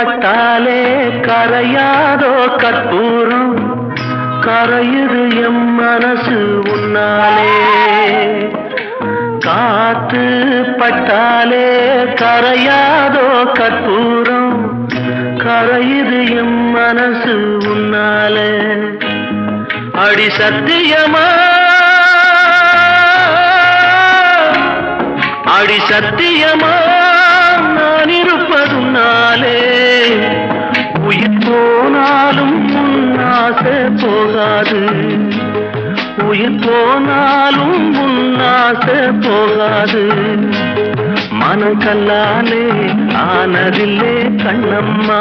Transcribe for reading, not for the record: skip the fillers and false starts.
பட்டாலே கரையாதோ கற்பூரம் கரையுது எம் மனசு உன்னாலே காத்து பட்டாலே கரையாதோ கற்பூரம் கரையுது எம் மனசு உன்னாலே அடி சத்தியமா அடி சத்தியமா நான் இருப்பதுனாலே உயிர் போனாலும் உன்னாசை போகாது உயிர் போனாலும் உன்னாசை போகாது மனக்கல்லாலே ஆனதில்லே கண்ணம்மா